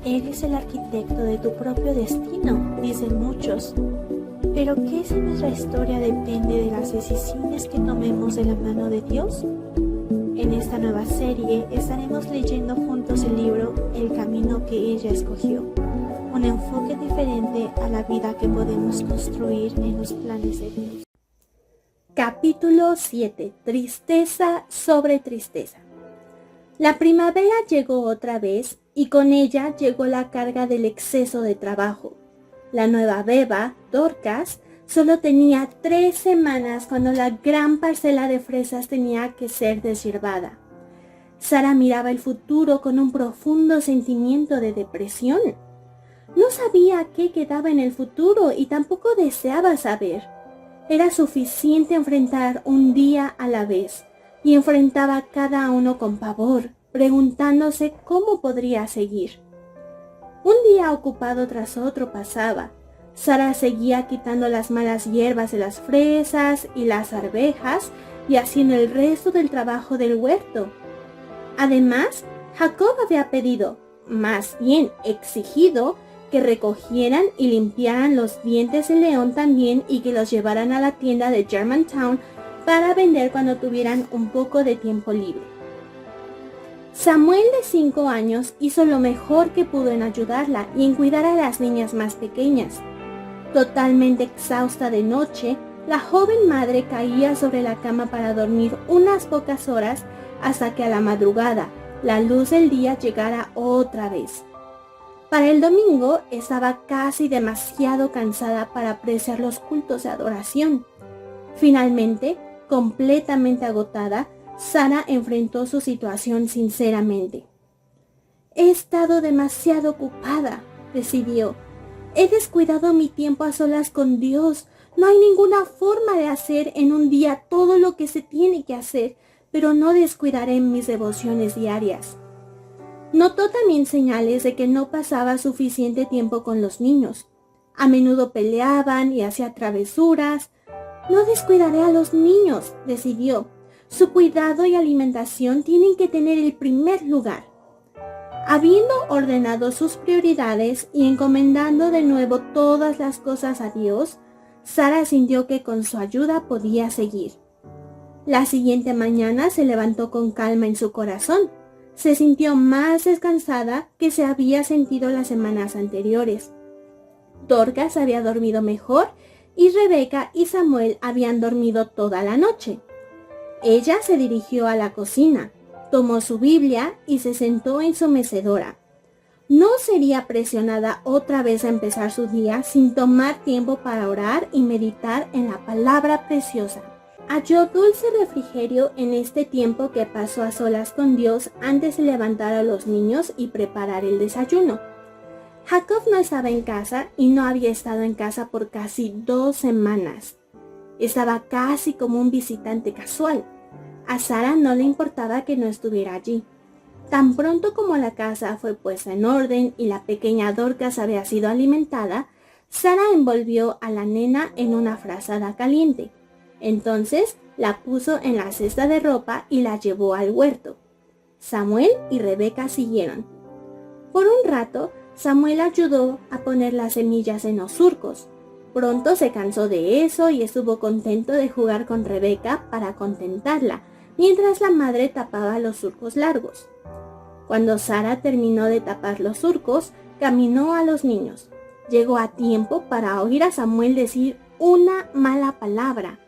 Eres el arquitecto de tu propio destino, dicen muchos. Pero ¿qué si nuestra historia depende de las decisiones que tomemos de la mano de Dios? En esta nueva serie estaremos leyendo juntos el libro El camino que ella escogió, un enfoque diferente a la vida que podemos construir en los planes de Dios. Capítulo 7. Tristeza sobre tristeza. La primavera llegó otra vez y con ella llegó la carga del exceso de trabajo. La nueva beba, Dorcas, solo tenía 3 semanas cuando la gran parcela de fresas tenía que ser deshiervada. Sara miraba el futuro con un profundo sentimiento de depresión. No sabía qué quedaba en el futuro y tampoco deseaba saber. Era suficiente enfrentar un día a la vez, y enfrentaba cada uno con pavor, preguntándose cómo podría seguir. Un día ocupado tras otro pasaba. Sara seguía quitando las malas hierbas de las fresas y las arvejas y haciendo el resto del trabajo del huerto. Además, Jacob había pedido, más bien exigido, que recogieran y limpiaran los dientes de león también y que los llevaran a la tienda de Germantown para vender cuando tuvieran un poco de tiempo libre. Samuel, de 5 años, hizo lo mejor que pudo en ayudarla y en cuidar a las niñas más pequeñas. Totalmente exhausta de noche, la joven madre caía sobre la cama para dormir unas pocas horas hasta que a la madrugada la luz del día llegara otra vez. Para el domingo estaba casi demasiado cansada para apreciar los cultos de adoración. Finalmente, completamente agotada, Sara enfrentó su situación sinceramente. «He estado demasiado ocupada», decidió. «He descuidado mi tiempo a solas con Dios. No hay ninguna forma de hacer en un día todo lo que se tiene que hacer, pero no descuidaré mis devociones diarias». Notó también señales de que no pasaba suficiente tiempo con los niños. A menudo peleaban y hacía travesuras. «No descuidaré a los niños», decidió. «Su cuidado y alimentación tienen que tener el primer lugar». Habiendo ordenado sus prioridades y encomendando de nuevo todas las cosas a Dios, Sara sintió que con su ayuda podía seguir. La siguiente mañana se levantó con calma en su corazón. Se sintió más descansada que se había sentido las semanas anteriores. Dorcas había dormido mejor y Rebeca y Samuel habían dormido toda la noche. Ella se dirigió a la cocina, tomó su Biblia y se sentó en su mecedora. No sería presionada otra vez a empezar su día sin tomar tiempo para orar y meditar en la palabra preciosa. Halló dulce refrigerio en este tiempo que pasó a solas con Dios antes de levantar a los niños y preparar el desayuno. Jacob no estaba en casa y no había estado en casa por casi 2 semanas. Estaba casi como un visitante casual. A Sara no le importaba que no estuviera allí. Tan pronto como la casa fue puesta en orden y la pequeña Dorcas había sido alimentada, Sara envolvió a la nena en una frazada caliente. Entonces la puso en la cesta de ropa y la llevó al huerto. Samuel y Rebeca siguieron. Por un rato, Samuel ayudó a poner las semillas en los surcos. Pronto se cansó de eso y estuvo contento de jugar con Rebeca para contentarla, mientras la madre tapaba los surcos largos. Cuando Sara terminó de tapar los surcos, caminó a los niños. Llegó a tiempo para oír a Samuel decir una mala palabra.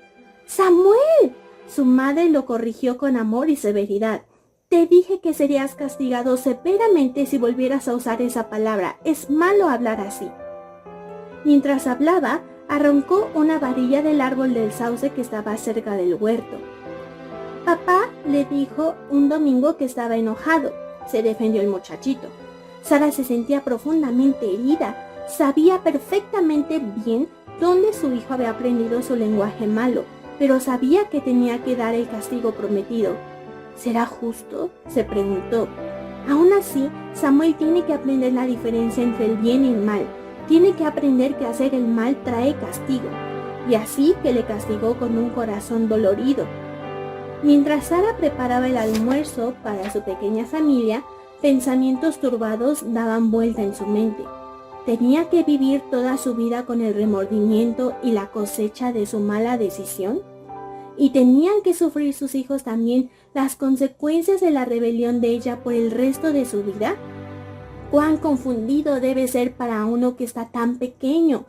«¡Samuel!», su madre lo corrigió con amor y severidad. «Te dije que serías castigado severamente si volvieras a usar esa palabra. Es malo hablar así». Mientras hablaba, arrancó una varilla del árbol del sauce que estaba cerca del huerto. «Papá le dijo un domingo que estaba enojado», se defendió el muchachito. Sara se sentía profundamente herida. Sabía perfectamente bien dónde su hijo había aprendido su lenguaje malo, pero sabía que tenía que dar el castigo prometido. ¿Será justo?, se preguntó. Aún así, Samuel tiene que aprender la diferencia entre el bien y el mal. Tiene que aprender que hacer el mal trae castigo. Y así que le castigó con un corazón dolorido. Mientras Sara preparaba el almuerzo para su pequeña familia, Pensamientos turbados daban vuelta en su mente. ¿Tenía que vivir toda su vida con el remordimiento y la cosecha de su mala decisión? ¿Y tenían que sufrir sus hijos también las consecuencias de la rebelión de ella por el resto de su vida? ¡Cuán confundido debe ser para uno que está tan pequeño!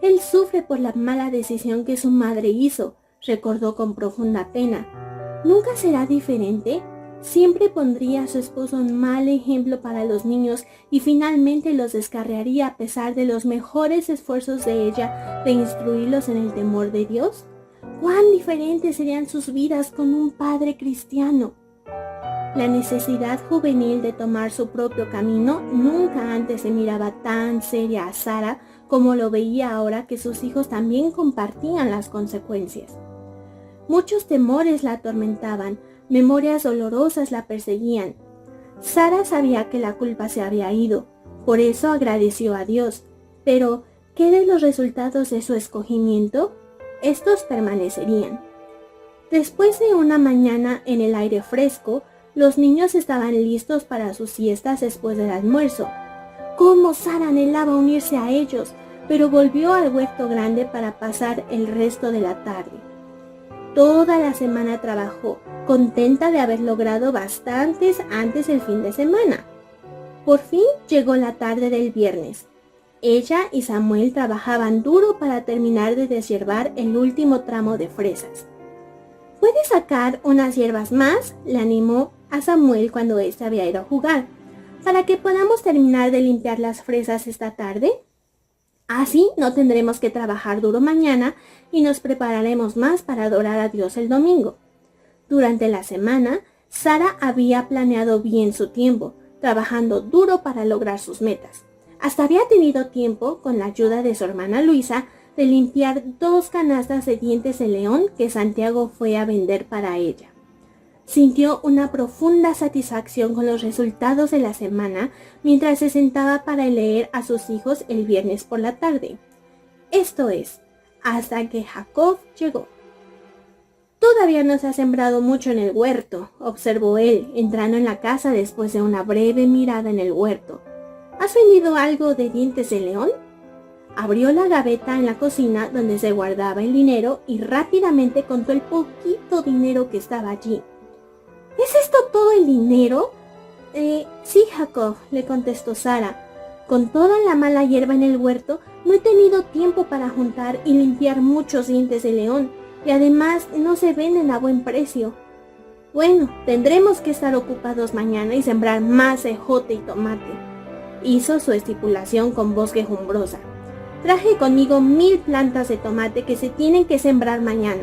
Él sufre por la mala decisión que su madre hizo, recordó con profunda pena. ¿Nunca será diferente? Siempre pondría a su esposo un mal ejemplo para los niños y finalmente los descarriaría a pesar de los mejores esfuerzos de ella de instruirlos en el temor de Dios. ¿Cuán diferentes serían sus vidas con un padre cristiano? La necesidad juvenil de tomar su propio camino nunca antes se miraba tan seria a Sara como lo veía ahora que sus hijos también compartían las consecuencias. Muchos temores la atormentaban, memorias dolorosas la perseguían. Sara sabía que la culpa se había ido, por eso agradeció a Dios. Pero, ¿qué de los resultados de su escogimiento? Estos permanecerían. Después de una mañana en el aire fresco, los niños estaban listos para sus siestas después del almuerzo. Cómo Sara anhelaba unirse a ellos, pero volvió al huerto grande para pasar el resto de la tarde. Toda la semana trabajó, contenta de haber logrado bastantes antes del fin de semana. Por fin llegó la tarde del viernes. Ella y Samuel trabajaban duro para terminar de deshiervar el último tramo de fresas. ¿Puedes sacar unas hierbas más?, le animó a Samuel cuando éste había ido a jugar, para que podamos terminar de limpiar las fresas esta tarde. Así no tendremos que trabajar duro mañana y nos prepararemos más para adorar a Dios el domingo. Durante la semana, Sara había planeado bien su tiempo, trabajando duro para lograr sus metas. Hasta había tenido tiempo, con la ayuda de su hermana Luisa, de limpiar 2 canastas de dientes de león que Santiago fue a vender para ella. Sintió una profunda satisfacción con los resultados de la semana mientras se sentaba para leer a sus hijos el viernes por la tarde. Esto es, hasta que Jacob llegó. «Todavía no se ha sembrado mucho en el huerto», observó él, entrando en la casa después de una breve mirada en el huerto. «¿Has vendido algo de dientes de león?» Abrió la gaveta en la cocina donde se guardaba el dinero y rápidamente contó el poquito dinero que estaba allí. «¿Es esto todo el dinero?» Sí, Jacob», le contestó Sara. «Con toda la mala hierba en el huerto, no he tenido tiempo para juntar y limpiar muchos dientes de león, y además no se venden a buen precio». «Bueno, tendremos que estar ocupados mañana y sembrar más ejote y tomate», hizo su estipulación con voz quejumbrosa. «Traje conmigo 1000 plantas de tomate que se tienen que sembrar mañana».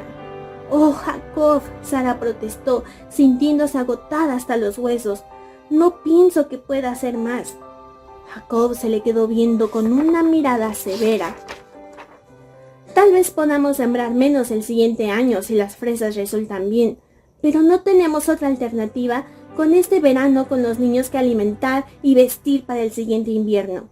«Oh, Jacob», Sara protestó, sintiéndose agotada hasta los huesos. «No pienso que pueda hacer más». Jacob se le quedó viendo con una mirada severa. «Tal vez podamos sembrar menos el siguiente año si las fresas resultan bien, pero no tenemos otra alternativa con este verano con los niños que alimentar y vestir para el siguiente invierno».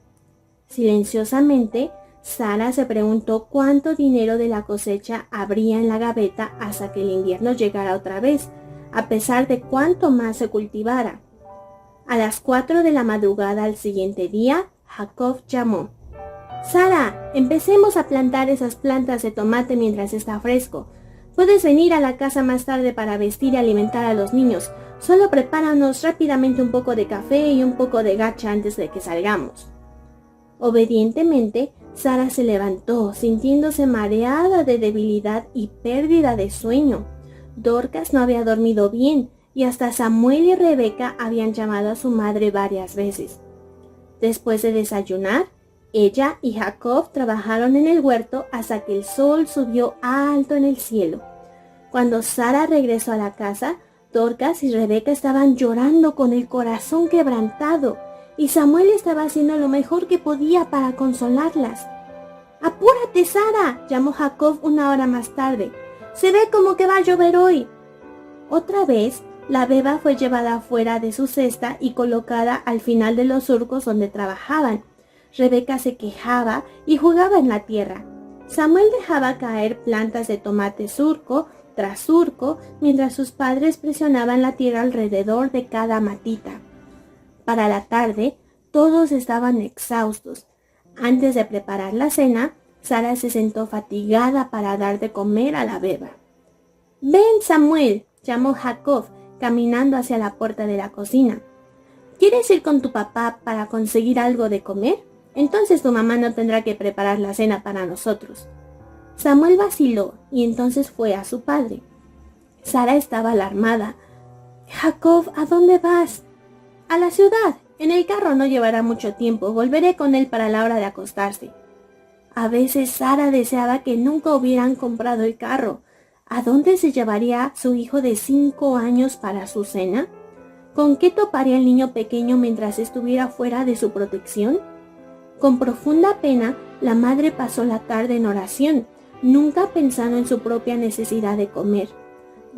Silenciosamente, Sara se preguntó cuánto dinero de la cosecha habría en la gaveta hasta que el invierno llegara otra vez, a pesar de cuánto más se cultivara. A las 4 de la madrugada al siguiente día, Jacob llamó. «Sara, empecemos a plantar esas plantas de tomate mientras está fresco. Puedes venir a la casa más tarde para vestir y alimentar a los niños. Solo prepáranos rápidamente un poco de café y un poco de gacha antes de que salgamos». Obedientemente, Sara se levantó, sintiéndose mareada de debilidad y pérdida de sueño. Dorcas no había dormido bien, y hasta Samuel y Rebeca habían llamado a su madre varias veces. Después de desayunar, ella y Jacob trabajaron en el huerto hasta que el sol subió alto en el cielo. Cuando Sara regresó a la casa, Dorcas y Rebeca estaban llorando con el corazón quebrantado, y Samuel estaba haciendo lo mejor que podía para consolarlas. «¡Apúrate, Sara!», llamó Jacob 1 hora más tarde. «Se ve como que va a llover hoy». Otra vez, la beba fue llevada fuera de su cesta y colocada al final de los surcos donde trabajaban. Rebeca se quejaba y jugaba en la tierra. Samuel dejaba caer plantas de tomate surco tras surco mientras sus padres presionaban la tierra alrededor de cada matita. Para la tarde, todos estaban exhaustos. Antes de preparar la cena, Sara se sentó fatigada para dar de comer a la beba. «Ven, Samuel», llamó Jacob, caminando hacia la puerta de la cocina. «¿Quieres ir con tu papá para conseguir algo de comer? Entonces tu mamá no tendrá que preparar la cena para nosotros». Samuel vaciló y entonces fue a su padre. Sara estaba alarmada. «Jacob, ¿a dónde vas?» «A la ciudad. En el carro no llevará mucho tiempo. Volveré con él para la hora de acostarse». A veces Sara deseaba que nunca hubieran comprado el carro. ¿A dónde se llevaría su hijo de 5 años para su cena? ¿Con qué toparía el niño pequeño mientras estuviera fuera de su protección? Con profunda pena, la madre pasó la tarde en oración, nunca pensando en su propia necesidad de comer.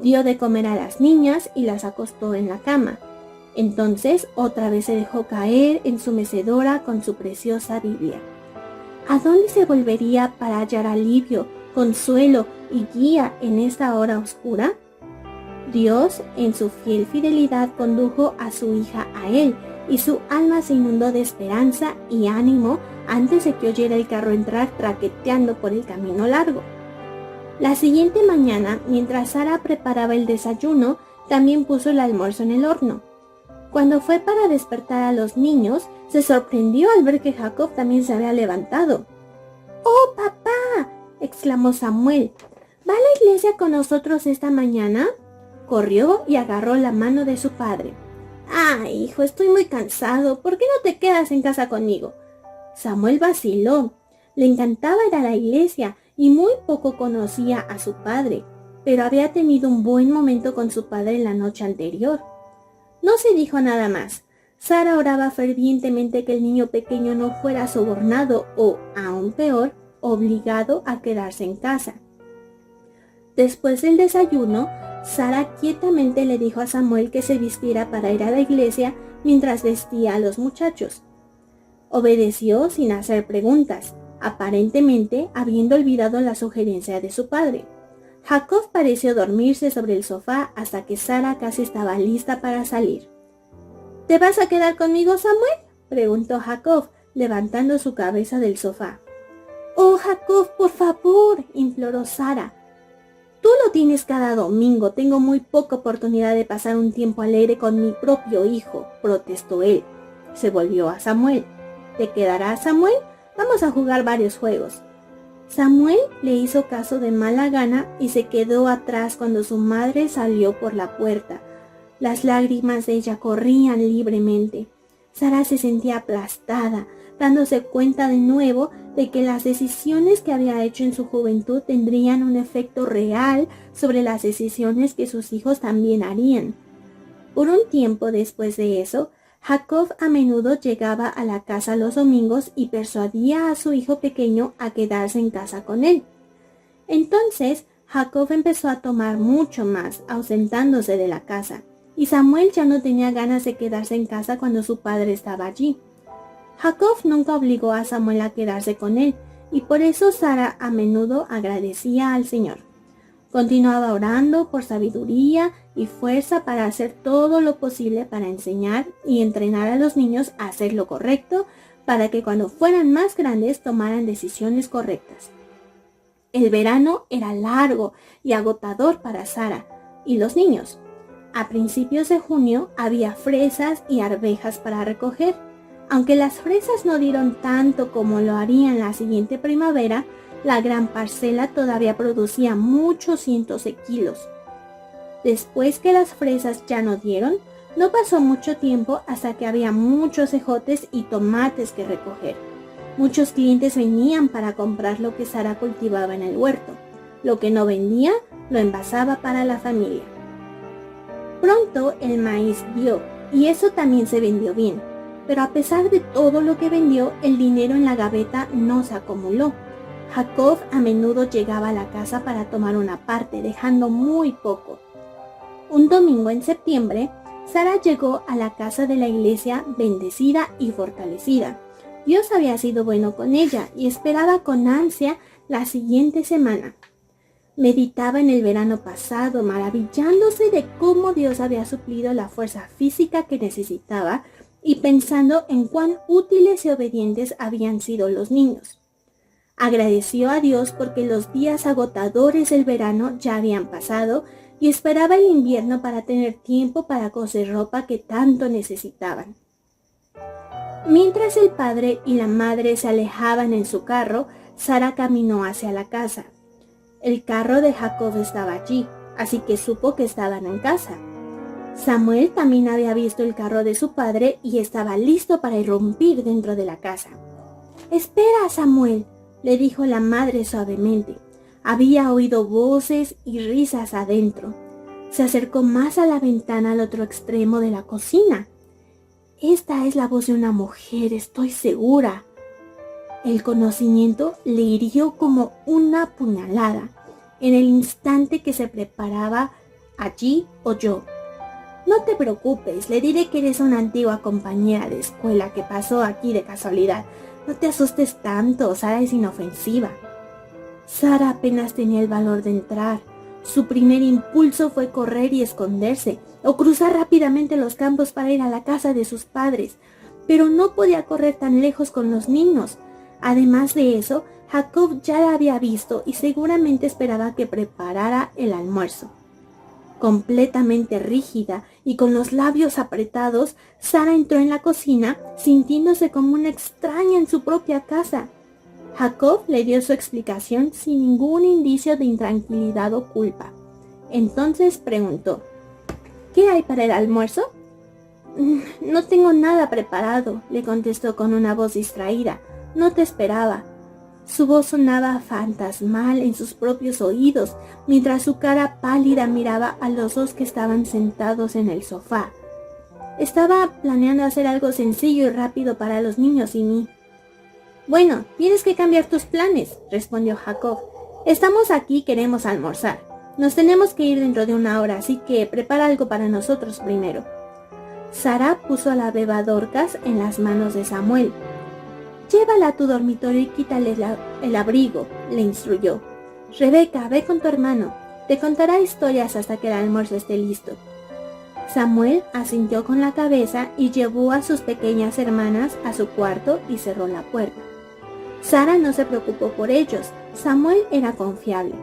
Dio de comer a las niñas y las acostó en la cama. Entonces otra vez se dejó caer en su mecedora con su preciosa Biblia. ¿A dónde se volvería para hallar alivio, consuelo y guía en esta hora oscura? Dios, en su fiel fidelidad, condujo a su hija a él, y su alma se inundó de esperanza y ánimo antes de que oyera el carro entrar traqueteando por el camino largo. La siguiente mañana, mientras Sara preparaba el desayuno, también puso el almuerzo en el horno. Cuando fue para despertar a los niños, se sorprendió al ver que Jacob también se había levantado. «¡Oh, papá!», exclamó Samuel. «¿Va a la iglesia con nosotros esta mañana?». Corrió y agarró la mano de su padre. «Ah, hijo, estoy muy cansado. ¿Por qué no te quedas en casa conmigo?». Samuel vaciló. Le encantaba ir a la iglesia y muy poco conocía a su padre, pero había tenido un buen momento con su padre la noche anterior. No se dijo nada más. Sara oraba fervientemente que el niño pequeño no fuera sobornado o, aún peor, obligado a quedarse en casa. Después del desayuno, Sara quietamente le dijo a Samuel que se vistiera para ir a la iglesia mientras vestía a los muchachos. Obedeció sin hacer preguntas, aparentemente habiendo olvidado la sugerencia de su padre. Jacob pareció dormirse sobre el sofá hasta que Sara casi estaba lista para salir. «¿Te vas a quedar conmigo, Samuel?», preguntó Jacob, levantando su cabeza del sofá. «Oh, Jacob, por favor», imploró Sara. «Tú lo tienes cada domingo. Tengo muy poca oportunidad de pasar un tiempo alegre con mi propio hijo», protestó él. Se volvió a Samuel. «¿Te quedarás, Samuel? Vamos a jugar varios juegos». Samuel le hizo caso de mala gana y se quedó atrás cuando su madre salió por la puerta. Las lágrimas de ella corrían libremente. Sara se sentía aplastada, dándose cuenta de nuevo de que las decisiones que había hecho en su juventud tendrían un efecto real sobre las decisiones que sus hijos también harían. Por un tiempo después de eso, Jacob a menudo llegaba a la casa los domingos y persuadía a su hijo pequeño a quedarse en casa con él. Entonces, Jacob empezó a tomar mucho más, ausentándose de la casa, y Samuel ya no tenía ganas de quedarse en casa cuando su padre estaba allí. Jacob nunca obligó a Samuel a quedarse con él, y por eso Sara a menudo agradecía al Señor. Continuaba orando por sabiduría y fuerza para hacer todo lo posible para enseñar y entrenar a los niños a hacer lo correcto, para que cuando fueran más grandes tomaran decisiones correctas. El verano era largo y agotador para Sara y los niños. A principios de junio había fresas y arvejas para recoger. Aunque las fresas no dieron tanto como lo harían la siguiente primavera, la gran parcela todavía producía muchos cientos de kilos. Después que las fresas ya no dieron, no pasó mucho tiempo hasta que había muchos ejotes y tomates que recoger. Muchos clientes venían para comprar lo que Sara cultivaba en el huerto. Lo que no vendía, lo envasaba para la familia. Pronto el maíz dio, y eso también se vendió bien. Pero a pesar de todo lo que vendió, el dinero en la gaveta no se acumuló. Jacob a menudo llegaba a la casa para tomar una parte, dejando muy poco. Un domingo en septiembre, Sara llegó a la casa de la iglesia bendecida y fortalecida. Dios había sido bueno con ella y esperaba con ansia la siguiente semana. Meditaba en el verano pasado, maravillándose de cómo Dios había suplido la fuerza física que necesitaba y pensando en cuán útiles y obedientes habían sido los niños. Agradeció a Dios porque los días agotadores del verano ya habían pasado y esperaba el invierno para tener tiempo para coser ropa que tanto necesitaban. Mientras el padre y la madre se alejaban en su carro, Sara caminó hacia la casa. El carro de Jacob estaba allí, así que supo que estaban en casa. Samuel también había visto el carro de su padre y estaba listo para irrumpir dentro de la casa. «Espera, Samuel», le dijo la madre suavemente. Había oído voces y risas adentro. Se acercó más a la ventana al otro extremo de la cocina. «Esta es la voz de una mujer, estoy segura». El conocimiento le hirió como una puñalada en el instante que se preparaba. Allí oyó: «No te preocupes, le diré que eres una antigua compañera de escuela que pasó aquí de casualidad. No te asustes tanto, Sara es inofensiva». Sara apenas tenía el valor de entrar. Su primer impulso fue correr y esconderse, o cruzar rápidamente los campos para ir a la casa de sus padres, pero no podía correr tan lejos con los niños. Además de eso, Jacob ya la había visto y seguramente esperaba que preparara el almuerzo. Completamente rígida y con los labios apretados, Sara entró en la cocina sintiéndose como una extraña en su propia casa. Jacob le dio su explicación sin ningún indicio de intranquilidad o culpa. Entonces preguntó: «¿Qué hay para el almuerzo?» «No tengo nada preparado», le contestó con una voz distraída. «No te esperaba». Su voz sonaba fantasmal en sus propios oídos, mientras su cara pálida miraba a los dos que estaban sentados en el sofá. «Estaba planeando hacer algo sencillo y rápido para los niños y mí». «Bueno, tienes que cambiar tus planes», respondió Jacob. «Estamos aquí y queremos almorzar. Nos tenemos que ir dentro de una hora, así que prepara algo para nosotros primero». Sara puso a la beba Dorcas en las manos de Samuel. «Llévala a tu dormitorio y quítale el abrigo», le instruyó. «Rebeca, ve con tu hermano. Te contará historias hasta que el almuerzo esté listo». Samuel asintió con la cabeza y llevó a sus pequeñas hermanas a su cuarto y cerró la puerta. Sara no se preocupó por ellos. Samuel era confiable.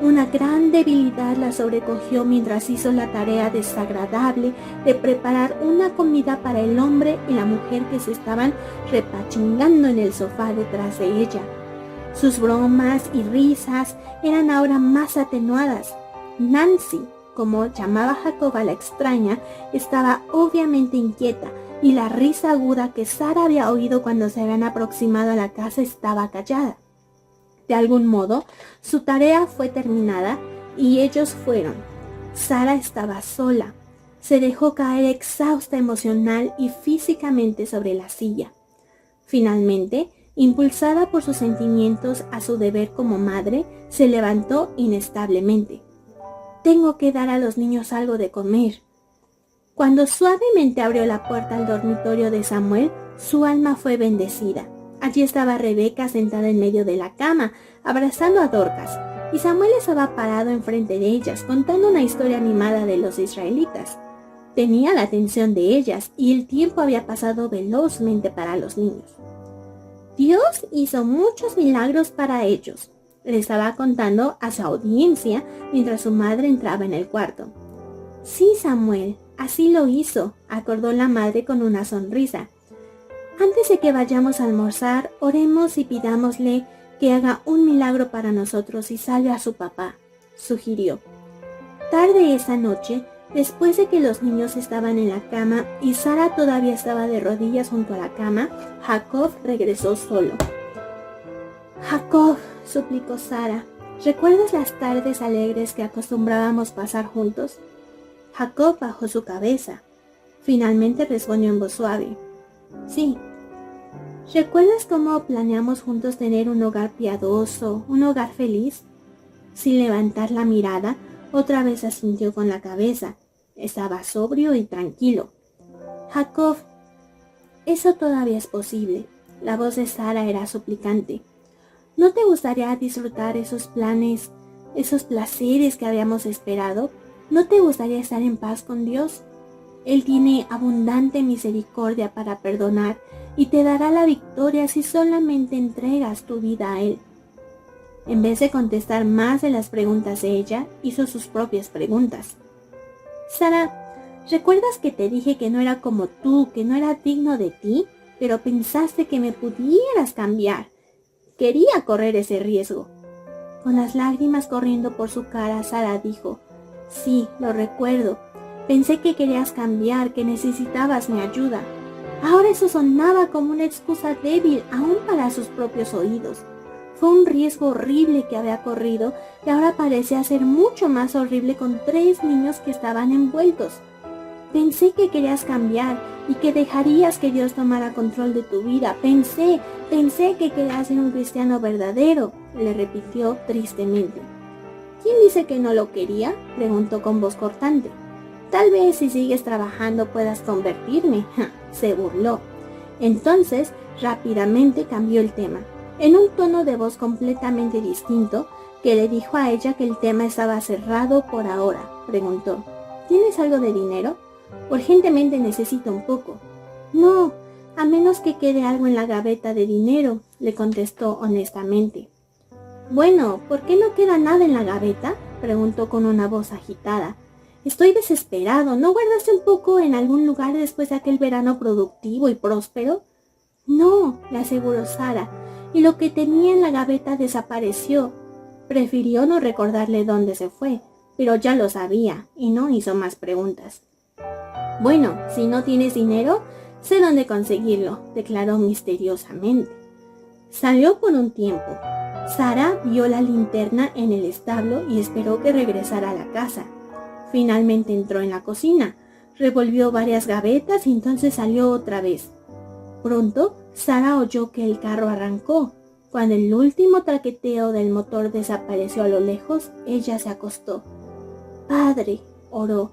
Una gran debilidad la sobrecogió mientras hizo la tarea desagradable de preparar una comida para el hombre y la mujer que se estaban repachingando en el sofá detrás de ella. Sus bromas y risas eran ahora más atenuadas. Nancy, como llamaba Jacob a la extraña, estaba obviamente inquieta y la risa aguda que Sara había oído cuando se habían aproximado a la casa estaba callada. De algún modo, su tarea fue terminada y ellos fueron. Sara estaba sola. Se dejó caer exhausta emocional y físicamente sobre la silla. Finalmente, impulsada por sus sentimientos a su deber como madre, se levantó inestablemente. «Tengo que dar a los niños algo de comer». Cuando suavemente abrió la puerta al dormitorio de Samuel, su alma fue bendecida. Allí estaba Rebeca sentada en medio de la cama, abrazando a Dorcas, y Samuel estaba parado enfrente de ellas, contando una historia animada de los israelitas. Tenía la atención de ellas, y el tiempo había pasado velozmente para los niños. Dios hizo muchos milagros para ellos, le estaba contando a su audiencia mientras su madre entraba en el cuarto. «Sí, Samuel, así lo hizo», acordó la madre con una sonrisa. «Antes de que vayamos a almorzar, oremos y pidámosle que haga un milagro para nosotros y salve a su papá», sugirió. Tarde esa noche, después de que los niños estaban en la cama y Sara todavía estaba de rodillas junto a la cama, Jacob regresó solo. «Jacob», suplicó Sara, «¿recuerdas las tardes alegres que acostumbrábamos pasar juntos?» Jacob bajó su cabeza. Finalmente respondió en voz suave: «Sí». «¿Recuerdas cómo planeamos juntos tener un hogar piadoso, un hogar feliz?» Sin levantar la mirada, otra vez asintió con la cabeza. Estaba sobrio y tranquilo. «Jacob, eso todavía es posible». La voz de Sara era suplicante. «¿No te gustaría disfrutar esos planes, esos placeres que habíamos esperado? ¿No te gustaría estar en paz con Dios?» Él tiene abundante misericordia para perdonar y te dará la victoria si solamente entregas tu vida a Él. En vez de contestar más de las preguntas de ella, hizo sus propias preguntas. Sara, ¿recuerdas que te dije que no era como tú, que no era digno de ti, pero pensaste que me pudieras cambiar? Quería correr ese riesgo. Con las lágrimas corriendo por su cara, Sara dijo, sí, lo recuerdo. Pensé que querías cambiar, que necesitabas mi ayuda. Ahora eso sonaba como una excusa débil aún para sus propios oídos. Fue un riesgo horrible que había corrido y ahora parecía ser mucho más horrible con 3 niños que estaban envueltos. Pensé que querías cambiar y que dejarías que Dios tomara control de tu vida. Pensé que querías ser un cristiano verdadero, le repitió tristemente. ¿Quién dice que no lo quería?, preguntó con voz cortante. Tal vez si sigues trabajando puedas convertirme, se burló. Entonces, rápidamente cambió el tema, en un tono de voz completamente distinto, que le dijo a ella que el tema estaba cerrado por ahora. Preguntó, ¿tienes algo de dinero? Urgentemente necesito un poco. No, a menos que quede algo en la gaveta de dinero, le contestó honestamente. Bueno, ¿por qué no queda nada en la gaveta?, preguntó con una voz agitada. Estoy desesperado. ¿No guardaste un poco en algún lugar después de aquel verano productivo y próspero? No, le aseguró Sara, y lo que tenía en la gaveta desapareció. Prefirió no recordarle dónde se fue, pero ya lo sabía y no hizo más preguntas. Bueno, si no tienes dinero, sé dónde conseguirlo, declaró misteriosamente. Salió por un tiempo. Sara vio la linterna en el establo y esperó que regresara a la casa. Finalmente entró en la cocina, revolvió varias gavetas y entonces salió otra vez. Pronto, Sara oyó que el carro arrancó. Cuando el último traqueteo del motor desapareció a lo lejos, ella se acostó. Padre, oró,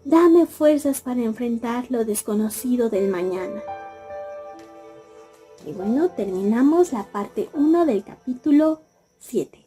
dame fuerzas para enfrentar lo desconocido del mañana. Y bueno, terminamos la parte 1 del capítulo 7.